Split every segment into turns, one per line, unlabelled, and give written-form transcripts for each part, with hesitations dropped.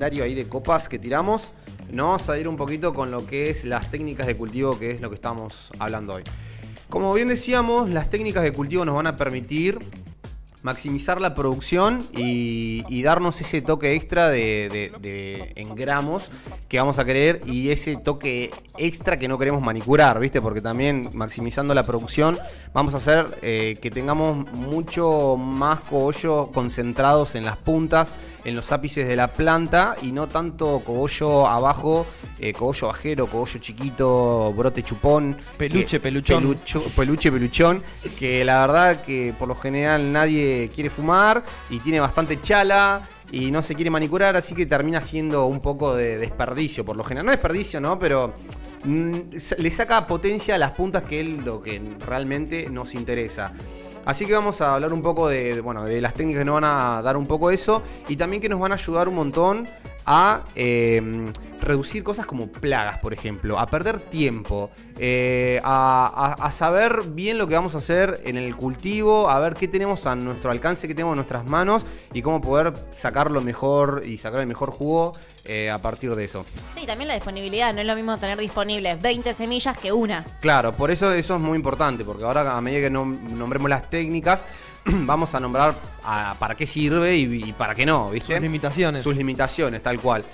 calendario ahí de copas que tiramos, nos vamos a ir un poquito con lo que es las técnicas de cultivo, que es lo que estamos hablando hoy. Como bien decíamos, las técnicas de cultivo nos van a permitir maximizar la producción y darnos ese toque extra en gramos que vamos a querer, y ese toque extra que no queremos manicurar, ¿viste? Porque también maximizando la producción vamos a hacer que tengamos mucho más cogollos concentrados en las puntas, en los ápices de la planta, y no tanto cogollo abajo, cogollo bajero, cogollo chiquito, brote chupón, peluchón, que la verdad que por lo general nadie quiere fumar y tiene bastante chala y no se quiere manicurar, así que termina siendo un poco de desperdicio por lo general. No desperdicio, ¿no? Pero le saca potencia a las puntas, que es lo que realmente nos interesa. Así que vamos a hablar un poco de las técnicas que nos van a dar un poco eso, y también que nos van a ayudar un montón a reducir cosas como plagas, por ejemplo, a perder tiempo, a saber bien lo que vamos a hacer en el cultivo, a ver qué tenemos a nuestro alcance, qué tenemos en nuestras manos y cómo poder sacarlo mejor y sacar el mejor jugo a partir de eso.
Sí, también la disponibilidad, no es lo mismo tener disponibles 20 semillas que una.
Claro, por eso es muy importante, porque ahora a medida que nombremos las técnicas, vamos a nombrar para qué sirve y para qué no, ¿viste? Sus limitaciones, tal cual.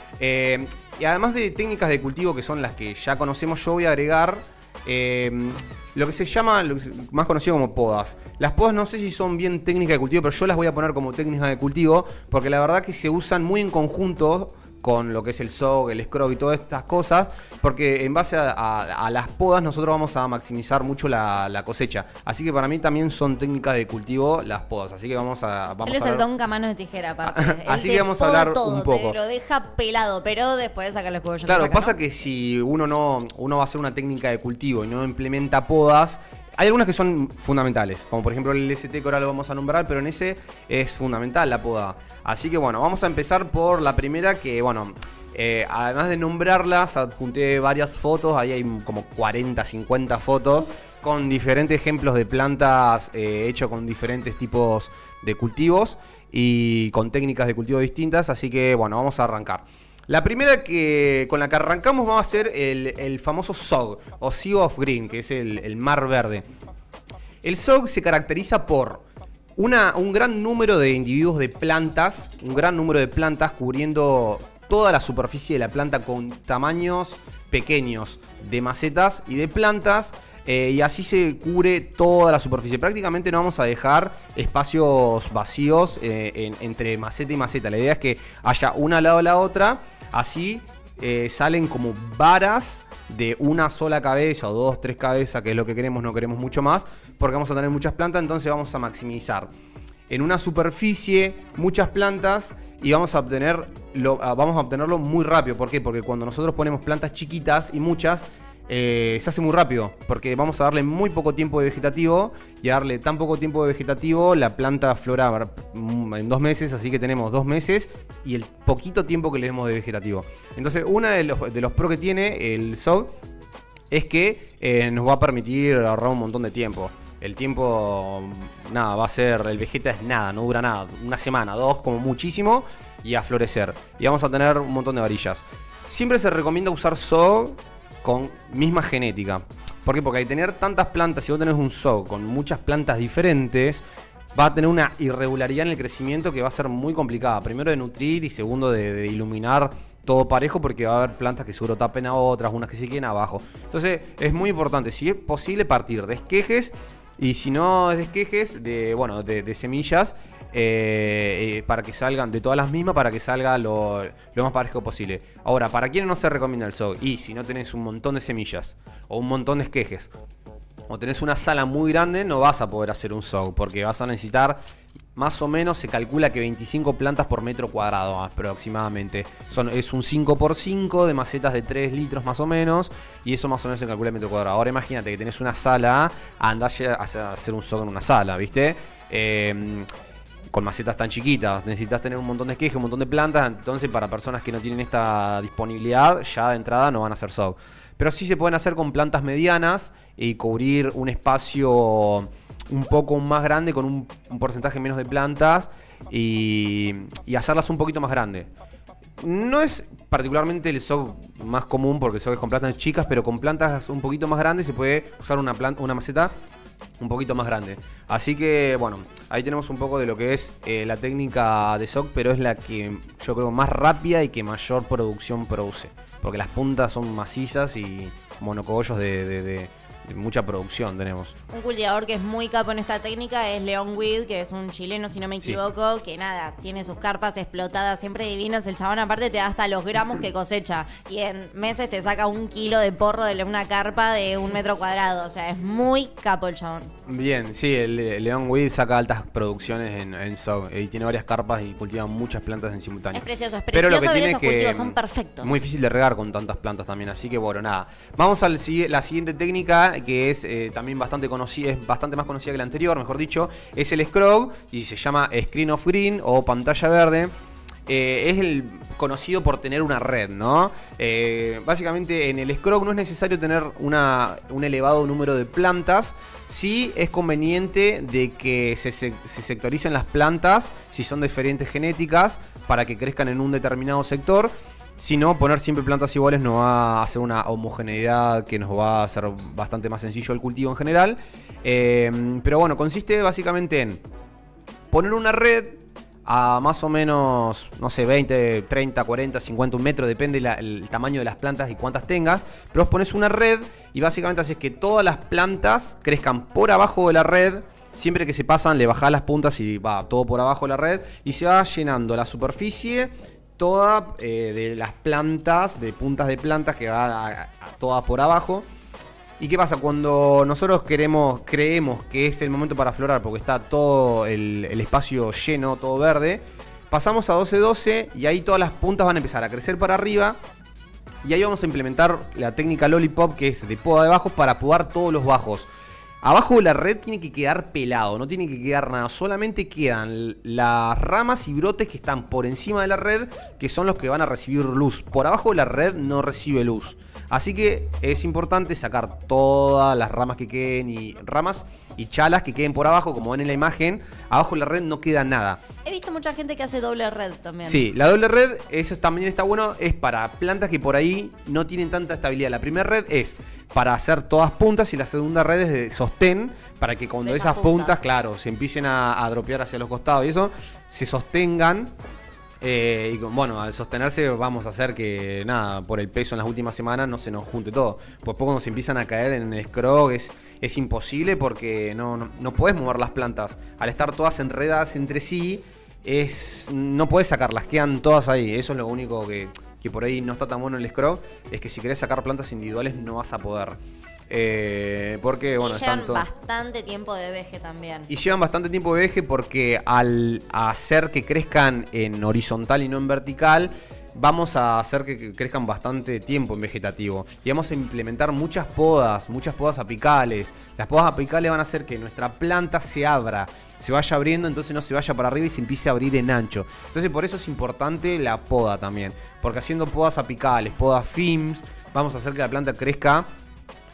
Y además de técnicas de cultivo, que son las que ya conocemos, yo voy a agregar lo que se llama, más conocido como podas. Las podas no sé si son bien técnicas de cultivo, pero yo las voy a poner como técnicas de cultivo, porque la verdad que se usan muy en conjunto con lo que es el SOG, el scrog y todas estas cosas, porque en base a las podas nosotros vamos a maximizar mucho la cosecha. Así que para mí también son técnicas de cultivo las podas. Así que vamos a
Él es el Donca mano de tijera, aparte.
Así que vamos a hablar
todo,
un poco.
Te lo deja pelado, pero después saca los juegos.
Claro, pasa que si uno va a hacer una técnica de cultivo y no implementa podas, hay algunas que son fundamentales, como por ejemplo el ST, que ahora lo vamos a nombrar, pero en ese es fundamental la poda. Así que bueno, vamos a empezar por la primera, que además de nombrarlas, adjunté varias fotos, ahí hay como 40, 50 fotos, con diferentes ejemplos de plantas hechos con diferentes tipos de cultivos y con técnicas de cultivo distintas, así que bueno, vamos a arrancar. La primera con la que arrancamos va a ser el famoso SOG, o Sea of Green, que es el mar verde. El SOG se caracteriza por un gran número de individuos de plantas, cubriendo toda la superficie de la planta con tamaños pequeños de macetas y de plantas. Y así se cubre toda la superficie. Prácticamente no vamos a dejar espacios vacíos entre maceta y maceta. La idea es que haya una al lado de la otra. Así salen como varas de una sola cabeza o 2, 3 cabezas, que es lo que queremos, no queremos mucho más, porque vamos a tener muchas plantas, entonces vamos a maximizar en una superficie muchas plantas y vamos a obtenerlo muy rápido. ¿Por qué? Porque cuando nosotros ponemos plantas chiquitas y muchas, se hace muy rápido, porque vamos a darle muy poco tiempo de vegetativo, y a darle tan poco tiempo de vegetativo la planta flora en 2 meses, así que tenemos 2 meses y el poquito tiempo que le demos de vegetativo. Entonces uno de los pros que tiene el SOG es que nos va a permitir ahorrar un montón de tiempo. El tiempo, va a ser, el vegeta es nada, no dura nada, 1 semana, 2 como muchísimo, y a florecer, y vamos a tener un montón de varillas. Siempre se recomienda usar SOG con misma genética. ¿Por qué? Porque al tener tantas plantas, si vos tenés un SOG con muchas plantas diferentes, va a tener una irregularidad en el crecimiento que va a ser muy complicada. Primero de nutrir y segundo de iluminar todo parejo, porque va a haber plantas que seguro tapen a otras, unas que se queden abajo. Entonces es muy importante, si es posible, partir de esquejes, y si no es de esquejes, de semillas, para que salgan de todas las mismas, para que salga lo más parejo posible. Ahora, ¿para quién no se recomienda el SOG? Y si no tenés un montón de semillas o un montón de esquejes, o tenés una sala muy grande, no vas a poder hacer un SOG, porque vas a necesitar, más o menos se calcula que 25 plantas por metro cuadrado aproximadamente. Es un 5x5 de macetas de 3 litros más o menos, y eso más o menos se calcula en metro cuadrado. Ahora imagínate que tenés una sala, andás a hacer un SOG en una sala, ¿viste? Con macetas tan chiquitas, necesitas tener un montón de esquejes, un montón de plantas. Entonces para personas que no tienen esta disponibilidad, ya de entrada no van a hacer SOG. Pero sí se pueden hacer con plantas medianas y cubrir un espacio un poco más grande con un porcentaje menos de plantas y hacerlas un poquito más grandes. No es particularmente el SOC más común porque el SOC es con plantas chicas, pero con plantas un poquito más grandes se puede usar una maceta un poquito más grande. Así que bueno, ahí tenemos un poco de lo que es la técnica de SOC, pero es la que yo creo más rápida y que mayor producción produce. Porque las puntas son macizas y monocogollos de mucha producción tenemos.
Un cultivador que es muy capo en esta técnica es León Weed, que es un chileno, si no me equivoco, que nada, tiene sus carpas explotadas, siempre divinas. El chabón aparte te da hasta los gramos que cosecha. Y en meses te saca 1 kilo de porro de una carpa de 1 metro cuadrado. O sea, es muy capo el chabón.
Bien, sí, el León Weed saca altas producciones en SOC y tiene varias carpas y cultiva muchas plantas en simultáneo.
Es precioso
Pero lo que
ver
tiene
esos cultivos, son perfectos.
Muy difícil de regar con tantas plantas también, así que bueno, nada. Vamos a la siguiente técnica, que es también bastante conocida, es bastante más conocida que la anterior, mejor dicho, es el scrog y se llama screen of green o pantalla verde. Es el conocido por tener una red, ¿no? Básicamente en el scrog no es necesario tener un elevado número de plantas. Sí es conveniente de que se sectoricen las plantas si son diferentes genéticas para que crezcan en un determinado sector. Si no, poner siempre plantas iguales nos va a hacer una homogeneidad que nos va a hacer bastante más sencillo el cultivo en general. Pero bueno, consiste básicamente en poner una red a más o menos, no sé, 20, 30, 40, 50, 1 metro, depende el tamaño de las plantas y cuántas tengas. Pero vos pones una red y básicamente haces que todas las plantas crezcan por abajo de la red. Siempre que se pasan, le bajás las puntas y va todo por abajo de la red. Y se va llenando la superficie toda de las plantas, de puntas de plantas que va a todas por abajo. ¿Y qué pasa? Cuando nosotros creemos que es el momento para aflorar porque está todo el espacio lleno, todo verde, pasamos a 12-12 y ahí todas las puntas van a empezar a crecer para arriba. Y ahí vamos a implementar la técnica Lollipop, que es de poda de bajos para podar todos los bajos. Abajo de la red tiene que quedar pelado, no tiene que quedar nada, solamente quedan las ramas y brotes que están por encima de la red, que son los que van a recibir luz. Por abajo de la red no recibe luz. Así que es importante sacar todas las ramas que queden y ramas y chalas que queden por abajo, como ven en la imagen. Abajo de la red no queda nada.
He visto mucha gente que hace doble red también.
Sí, la doble red, eso también está bueno, es para plantas que por ahí no tienen tanta estabilidad. La primera red es para hacer todas puntas y la segunda red es de sostén, para que cuando
De esas
esas puntas,
puntas,
claro, se empiecen a dropear hacia los costados y eso, se sostengan. Y bueno, al sostenerse vamos a hacer que, nada, por el peso en las últimas semanas no se nos junte todo. Pues poco cuando se empiezan a caer en el scrog es imposible porque no puedes mover las plantas. Al estar todas enredadas entre sí, no puedes sacarlas, quedan todas ahí. Eso es lo único que por ahí no está tan bueno en el scrog, es que si querés sacar plantas individuales no vas a poder. Porque bueno,
y llevan bastante tiempo de veje también.
Y llevan bastante tiempo de veje porque al hacer que crezcan en horizontal y no en vertical, vamos a hacer que crezcan bastante tiempo en vegetativo. Y vamos a implementar muchas podas apicales. Las podas apicales van a hacer que nuestra planta se abra, se vaya abriendo, entonces no se vaya para arriba y se empiece a abrir en ancho. Entonces por eso es importante la poda también. Porque haciendo podas apicales, podas FIMS, vamos a hacer que la planta crezca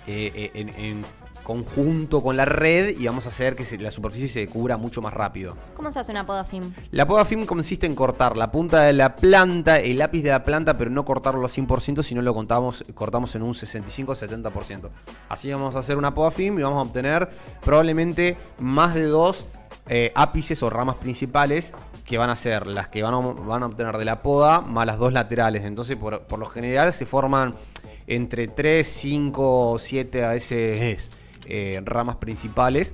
en conjunto con la red y vamos a hacer que la superficie se cubra mucho más rápido.
¿Cómo se hace una poda FIM?
La poda FIM consiste en cortar la punta de la planta, el lápiz de la planta, pero no cortarlo al 100%, sino lo cortamos en un 65-70%. Así vamos a hacer una poda FIM y vamos a obtener probablemente más de 2 ápices o ramas principales, que van a ser las que van a obtener de la poda más las 2 laterales. Entonces por lo general se forman entre 3, 5, 7 a veces ramas principales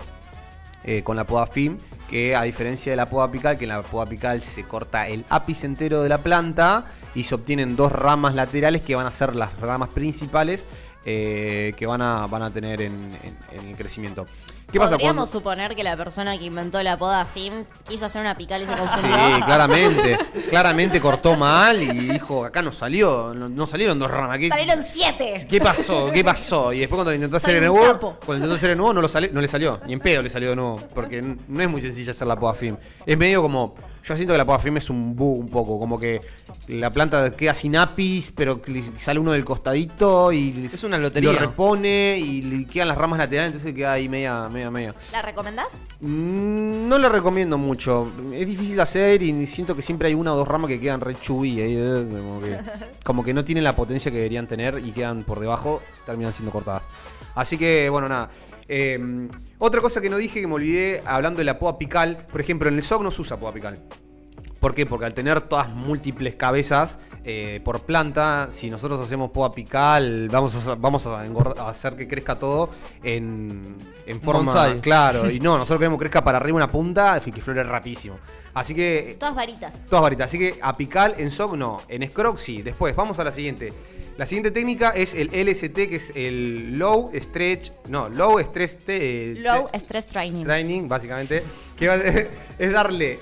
con la poda FIM, que a diferencia de la poda apical, que en la poda apical se corta el ápice entero de la planta y se obtienen 2 ramas laterales que van a ser las ramas principales que van a tener en el crecimiento. ¿Qué pasa?
Podríamos suponer que la persona que inventó la poda FIM quiso hacer una apical y se confundió.
Sí, claramente cortó mal y dijo, acá no salieron 2 ramas.
Salieron 7.
¿Qué pasó? Y después cuando lo intentó hacer de nuevo, no le salió, ni en pedo le salió de nuevo, porque no es muy sencilla hacer la poda FIM. Es medio como, yo siento que la poda FIM es un bug un poco, como que la planta queda sin ápice, pero sale uno del costadito y
es una lotería.
Lo repone y le quedan las ramas laterales, entonces queda ahí media medio.
¿La recomendás?
No la recomiendo mucho. Es difícil de hacer y siento que siempre hay una o dos ramas que quedan re chubí. Como que no tienen la potencia que deberían tener y quedan por debajo, terminan siendo cortadas. Así que, bueno, nada. Otra cosa que no dije, que me olvidé, hablando de la poda apical. Por ejemplo, en el SOC no se usa poda apical. ¿Por qué? Porque al tener todas múltiples cabezas por planta, si nosotros hacemos poda apical, vamos a hacer que crezca todo en forma...
Bonsai.
Claro, y no, nosotros queremos que crezca para arriba una punta y que flore rapidísimo. Así que...
Todas varitas.
Todas varitas. Así que apical en SOC no. En Scrog sí. Después, vamos a la siguiente. La siguiente técnica es el LST, que es el Low Stress
Training.
Training, básicamente. Que es darle...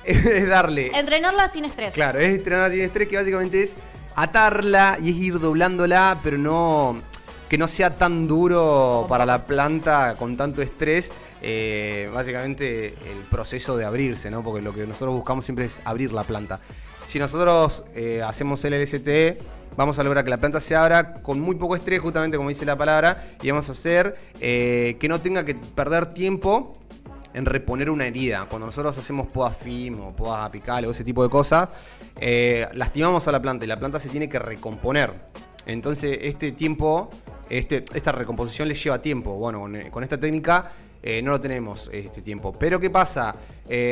Es darle...
Entrenarla sin estrés.
Claro, es entrenarla sin estrés, que básicamente es atarla y es ir doblándola, pero no... Que no sea tan duro para la planta con tanto estrés. Básicamente el proceso de abrirse, ¿no? Porque lo que nosotros buscamos siempre es abrir la planta. Si nosotros hacemos el LST, vamos a lograr que la planta se abra con muy poco estrés, justamente como dice la palabra, y vamos a hacer que no tenga que perder tiempo en reponer una herida. Cuando nosotros hacemos podas FIM o podas apicales o ese tipo de cosas, lastimamos a la planta y la planta se tiene que recomponer. Entonces esta recomposición le lleva tiempo. Bueno, con esta técnica no lo tenemos este tiempo. Pero ¿qué pasa?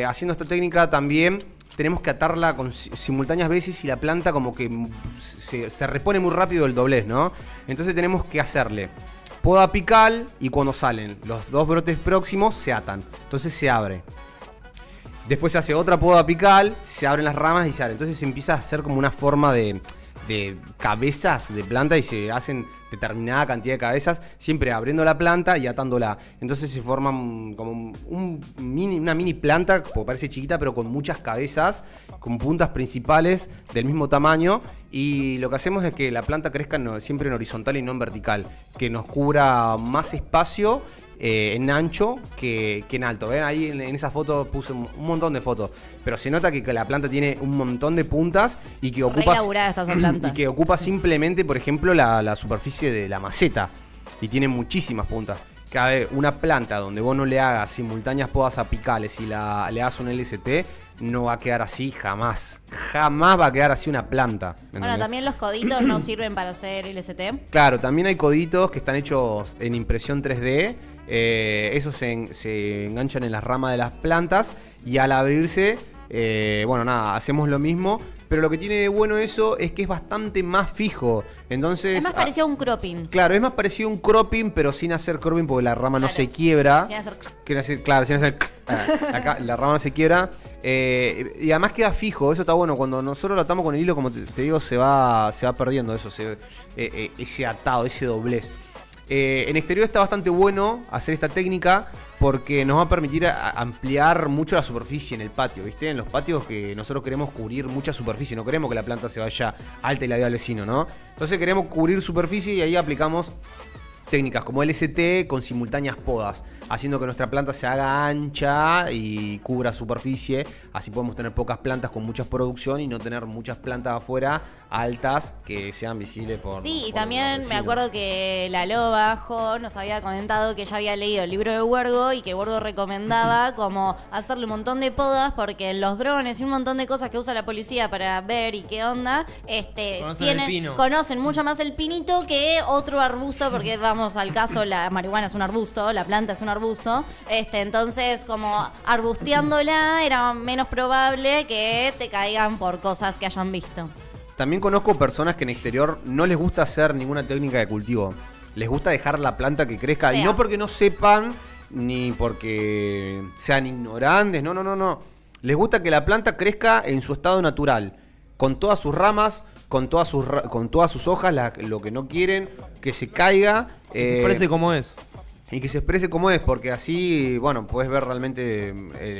Haciendo esta técnica también tenemos que atarla con simultáneas veces y la planta como que se repone muy rápido el doblez, ¿no? Entonces tenemos que hacerle poda apical y cuando salen los dos brotes próximos se atan. Entonces se abre. Después se hace otra poda apical, se abren las ramas y se abre. Entonces se empieza a hacer como una forma de cabezas de planta y se hacen determinada cantidad de cabezas, siempre abriendo la planta y atándola. Entonces se forman como una mini planta, como parece chiquita, pero con muchas cabezas, con puntas principales del mismo tamaño. Y lo que hacemos es que la planta crezca siempre en horizontal y no en vertical, que nos cubra más espacio en ancho que en alto. ¿Ven? Ahí en esa foto puse un montón de fotos. Pero se nota que la planta tiene un montón de puntas y que ocupa,
esta planta.
y que ocupa simplemente, por ejemplo, la superficie de la maceta. Y tiene muchísimas puntas. Una planta donde vos no le hagas simultáneas podas apicales y le hagas un LST, no va a quedar así jamás. Jamás va a quedar así una planta.
Bueno, también los coditos no sirven para hacer LST.
Claro, también hay coditos que están hechos en impresión 3D. Esos se enganchan en las ramas de las plantas y al abrirse, hacemos lo mismo. Pero lo que tiene de bueno eso es que es bastante más fijo. Entonces,
es más parecido a un cropping.
Claro, es más parecido a un cropping, pero sin hacer cropping porque la rama no se quiebra.
Sin hacer...
sin hacer... Acá la rama no se quiebra. Y además queda fijo, eso está bueno. Cuando nosotros lo atamos con el hilo, como te digo, se va perdiendo eso, ese atado, ese doblez. En exterior está bastante bueno hacer esta técnica porque nos va a permitir ampliar mucho la superficie en el patio, ¿viste? En los patios que nosotros queremos cubrir mucha superficie, no queremos que la planta se vaya alta y la vea al vecino, ¿no? Entonces queremos cubrir superficie y ahí aplicamos técnicas como LST con simultáneas podas, haciendo que nuestra planta se haga ancha y cubra superficie. Así podemos tener pocas plantas con mucha producción y no tener muchas plantas afuera altas que sean visibles por...
Sí, y
por
también me acuerdo que la loba, Jo, nos había comentado que ella había leído el libro de Huergo y que Huergo recomendaba como hacerle un montón de podas porque en los drones y un montón de cosas que usa la policía para ver y qué onda, conocen mucho más el pinito que otro arbusto porque vamos al caso, la marihuana es un arbusto, la planta es un arbusto, entonces como arbusteándola era menos probable que te caigan por cosas que hayan visto.
También conozco personas que en exterior no les gusta hacer ninguna técnica de cultivo. Les gusta dejar la planta que crezca. Y no porque no sepan, ni porque sean ignorantes. No. Les gusta que la planta crezca en su estado natural. Con todas sus ramas, con todas sus hojas, lo que no quieren, que se caiga.
Que se exprese como es.
Y que se exprese como es, porque así, bueno, puedes ver realmente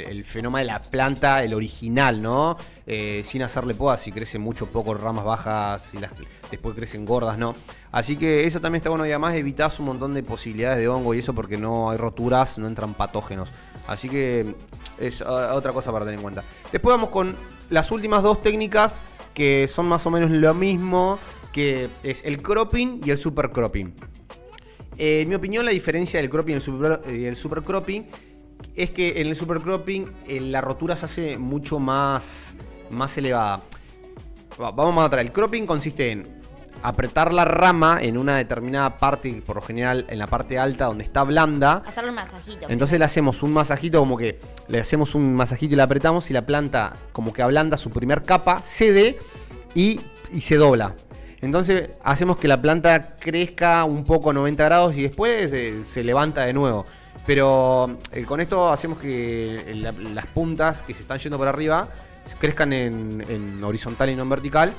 el fenómeno de la planta, el original, ¿no? Sin hacerle podas, si crece mucho, poco, ramas bajas, si después crecen gordas, ¿no? Así que eso también está bueno y además evitás un montón de posibilidades de hongo y eso porque no hay roturas, no entran patógenos. Así que es otra cosa para tener en cuenta. Después vamos con las últimas dos técnicas que son más o menos lo mismo, que es el cropping y el super cropping. En mi opinión, la diferencia del cropping y el super cropping es que en el super cropping la rotura se hace mucho más elevada. Vamos a traer. El cropping consiste en apretar la rama en una determinada parte, por lo general en la parte alta donde está blanda.
Hacerle un masajito.
Entonces le hacemos un masajito, como que le hacemos un masajito y la apretamos y la planta como que ablanda su primer capa, cede y se dobla. Entonces hacemos que la planta crezca un poco a 90 grados y después se levanta de nuevo. Pero con esto hacemos que las puntas que se están yendo por arriba crezcan en horizontal y no en vertical.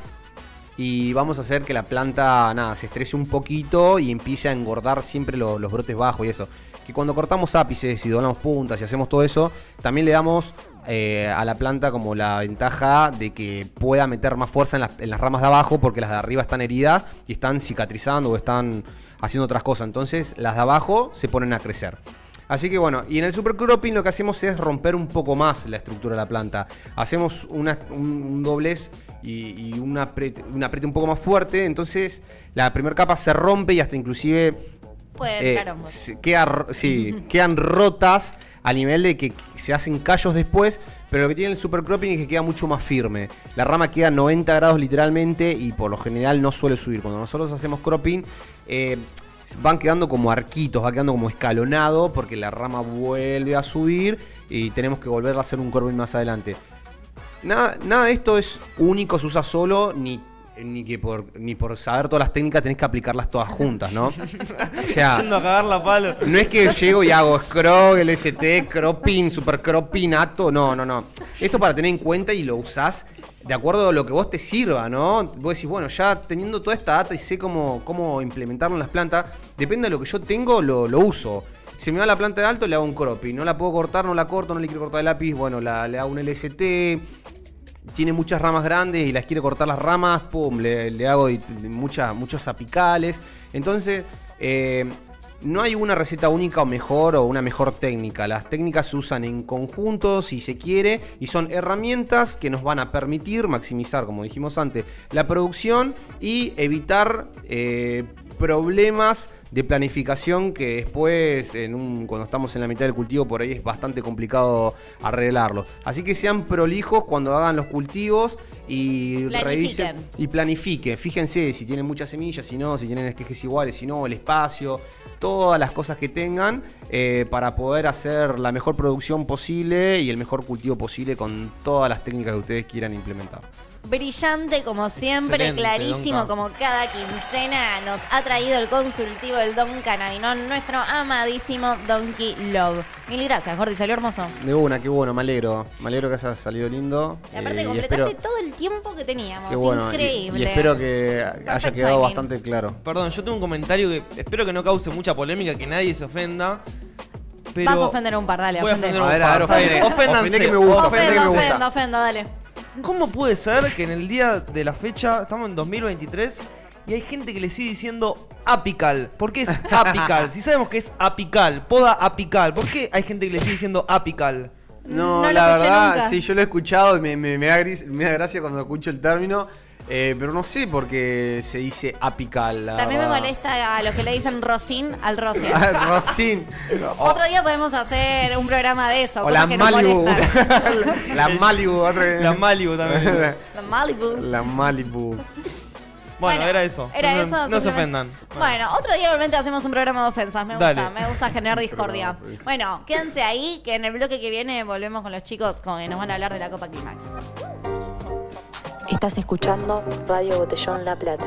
Y vamos a hacer que la planta se estrese un poquito y empiece a engordar siempre los brotes bajos y eso. Que cuando cortamos ápices y doblamos puntas y hacemos todo eso, también le damos a la planta como la ventaja de que pueda meter más fuerza en las ramas de abajo, porque las de arriba están heridas y están cicatrizando o están haciendo otras cosas. Entonces las de abajo se ponen a crecer. Así que bueno, y en el super cropping lo que hacemos es romper un poco más la estructura de la planta. Hacemos un doblez y un apriete un poco más fuerte. Entonces la primera capa se rompe y hasta inclusive quedan rotas a nivel de que se hacen callos después. Pero lo que tiene el super cropping es que queda mucho más firme. La rama queda a 90 grados literalmente y por lo general no suele subir. Cuando nosotros hacemos cropping van quedando como arquitos, va quedando como escalonado porque la rama vuelve a subir y tenemos que volver a hacer un cropping más adelante. Nada de esto es único, se usa solo, ni por saber todas las técnicas tenés que aplicarlas todas juntas, ¿no? O sea,
yendo a cagar la palo.
No es que llego y hago scrog, LST, cropping, super cropping, ato, no. Esto para tener en cuenta y lo usás de acuerdo a lo que vos te sirva, ¿no? Vos decís, bueno, ya teniendo toda esta data y sé cómo implementarlo en las plantas, depende de lo que yo tengo, lo uso. Si me va la planta de alto, le hago un cropping. No la puedo cortar, no la corto, no le quiero cortar el lápiz, bueno, le hago un LST. Tiene muchas ramas grandes y las quiere cortar las ramas, pum, le hago muchos apicales. Entonces, no hay una receta única o una mejor técnica. Las técnicas se usan en conjunto, si se quiere, y son herramientas que nos van a permitir maximizar, como dijimos antes, la producción y evitar problemas de planificación que después, cuando estamos en la mitad del cultivo, por ahí es bastante complicado arreglarlo. Así que sean prolijos cuando hagan los cultivos y revisen y planifiquen. Fíjense si tienen muchas semillas, si no, si tienen esquejes iguales, si no, el espacio, todas las cosas que tengan para poder hacer la mejor producción posible y el mejor cultivo posible con todas las técnicas que ustedes quieran implementar.
Brillante como siempre, excelente, clarísimo Donka. Como cada quincena nos ha traído el consultivo del Don Cannabinón, nuestro amadísimo Donkey Love. Mil gracias, Jordi, salió hermoso.
De una, qué bueno, me alegro que haya salido lindo.
Y aparte completaste todo el tiempo que teníamos,
qué bueno,
increíble.
Y espero que haya quedado bastante claro.
Perdón, yo tengo un comentario que espero que no cause mucha polémica, que nadie se ofenda. Pero
vas a ofender a un par, dale,
voy a ofender a un
par.
Oféndanse.
Que me gusta,
ofenda, dale.
¿Cómo puede ser que en el día de la fecha, estamos en 2023, y hay gente que le sigue diciendo apical? ¿Por qué es apical? Si sabemos que es apical, poda apical, ¿por qué hay gente que le sigue diciendo apical?
No la verdad, nunca. Sí, yo lo he escuchado y me da gracia cuando escucho el término. Pero no sé por qué se dice apical.
También me molesta a los que le dicen rosín al rosin.
Rosín.
Otro día podemos hacer un programa de eso.
O la Malibu. La Malibu.
La Malibu también.
La
Malibu. Bueno, era eso. No se ofendan.
Bueno, otro día realmente hacemos un programa de ofensas. Me gusta generar discordia. Bueno, quédense ahí, que en el bloque que viene volvemos con los chicos que nos van a hablar de la Copa Climax.
Estás escuchando Radio Botellón La Plata.